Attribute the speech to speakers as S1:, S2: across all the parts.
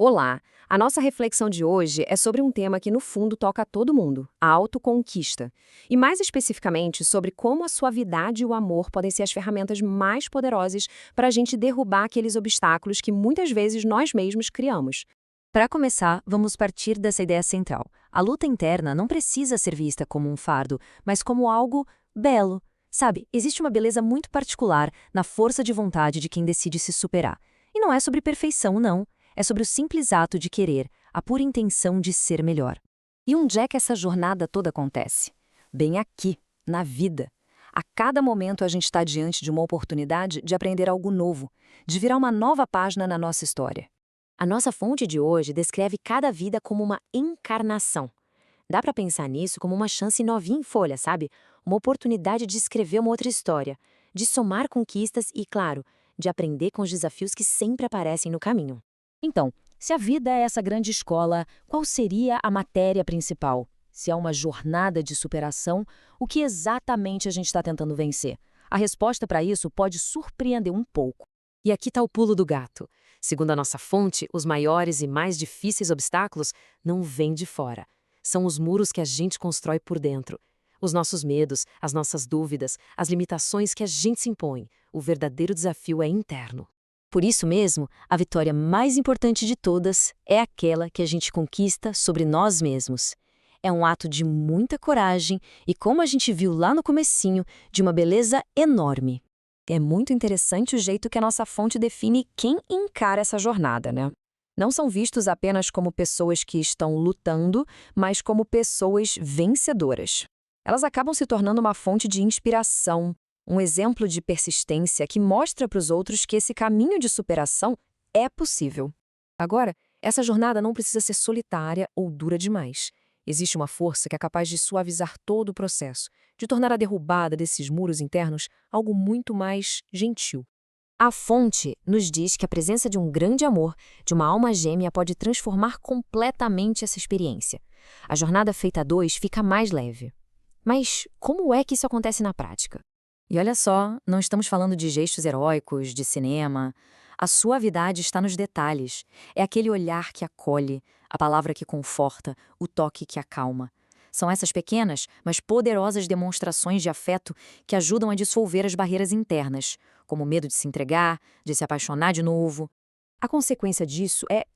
S1: Olá! A nossa reflexão de hoje é sobre um tema que, no fundo, toca a todo mundo: a autoconquista. E, mais especificamente, sobre como a suavidade e o amor podem ser as ferramentas mais poderosas para a gente derrubar aqueles obstáculos que muitas vezes nós mesmos criamos.
S2: Para começar, vamos partir dessa ideia central. A luta interna não precisa ser vista como um fardo, mas como algo belo. Sabe, existe uma beleza muito particular na força de vontade de quem decide se superar. E não é sobre perfeição, não. É sobre o simples ato de querer, a pura intenção de ser melhor.
S1: E onde é que essa jornada toda acontece? Bem aqui, na vida. A cada momento a gente está diante de uma oportunidade de aprender algo novo, de virar uma nova página na nossa história. A nossa fonte de hoje descreve cada vida como uma encarnação. Dá para pensar nisso como uma chance novinha em folha, sabe? Uma oportunidade de escrever uma outra história, de somar conquistas e, claro, de aprender com os desafios que sempre aparecem no caminho.
S2: Então, se a vida é essa grande escola, qual seria a matéria principal? Se é uma jornada de superação, o que exatamente a gente está tentando vencer? A resposta para isso pode surpreender um pouco.
S1: E aqui está o pulo do gato. Segundo a nossa fonte, os maiores e mais difíceis obstáculos não vêm de fora. São os muros que a gente constrói por dentro. Os nossos medos, as nossas dúvidas, as limitações que a gente se impõe. O verdadeiro desafio é interno.
S2: Por isso mesmo, a vitória mais importante de todas é aquela que a gente conquista sobre nós mesmos. É um ato de muita coragem e, como a gente viu lá no comecinho, de uma beleza enorme.
S1: É muito interessante o jeito que a nossa fonte define quem encara essa jornada, né? Não são vistos apenas como pessoas que estão lutando, mas como pessoas vencedoras. Elas acabam se tornando uma fonte de inspiração, um exemplo de persistência que mostra para os outros que esse caminho de superação é possível. Agora, essa jornada não precisa ser solitária ou dura demais. Existe uma força que é capaz de suavizar todo o processo, de tornar a derrubada desses muros internos algo muito mais gentil. A fonte nos diz que a presença de um grande amor, de uma alma gêmea, pode transformar completamente essa experiência. A jornada feita a dois fica mais leve. Mas como é que isso acontece na prática? E olha só, não estamos falando de gestos heróicos, de cinema. A suavidade está nos detalhes. É aquele olhar que acolhe, a palavra que conforta, o toque que acalma. São essas pequenas, mas poderosas demonstrações de afeto que ajudam a dissolver as barreiras internas, como o medo de se entregar, de se apaixonar de novo. A consequência disso é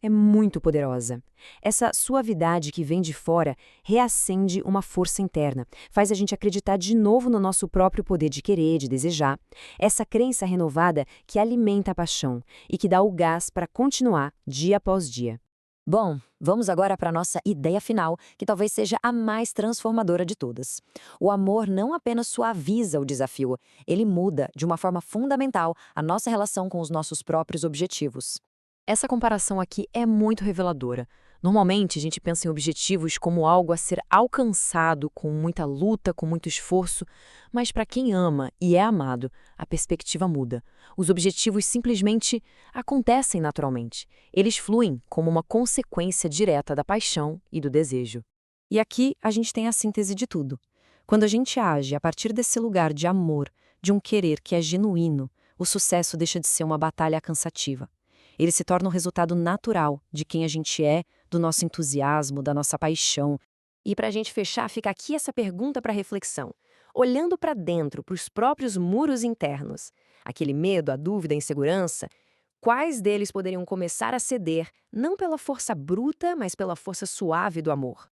S1: muito poderosa. Essa suavidade que vem de fora reacende uma força interna, faz a gente acreditar de novo no nosso próprio poder de querer, de desejar. Essa crença renovada que alimenta a paixão e que dá o gás para continuar dia após dia. Bom, vamos agora para a nossa ideia final, que talvez seja a mais transformadora de todas. O amor não apenas suaviza o desafio, ele muda, de uma forma fundamental, a nossa relação com os nossos próprios objetivos. Essa comparação aqui é muito reveladora. Normalmente, a gente pensa em objetivos como algo a ser alcançado com muita luta, com muito esforço, mas para quem ama e é amado, a perspectiva muda. Os objetivos simplesmente acontecem naturalmente. Eles fluem como uma consequência direta da paixão e do desejo. E aqui a gente tem a síntese de tudo. Quando a gente age a partir desse lugar de amor, de um querer que é genuíno, o sucesso deixa de ser uma batalha cansativa. Ele se torna um resultado natural de quem a gente é, do nosso entusiasmo, da nossa paixão. E para a gente fechar, fica aqui essa pergunta para reflexão. Olhando para dentro, para os próprios muros internos, aquele medo, a dúvida, a insegurança, quais deles poderiam começar a ceder, não pela força bruta, mas pela força suave do amor?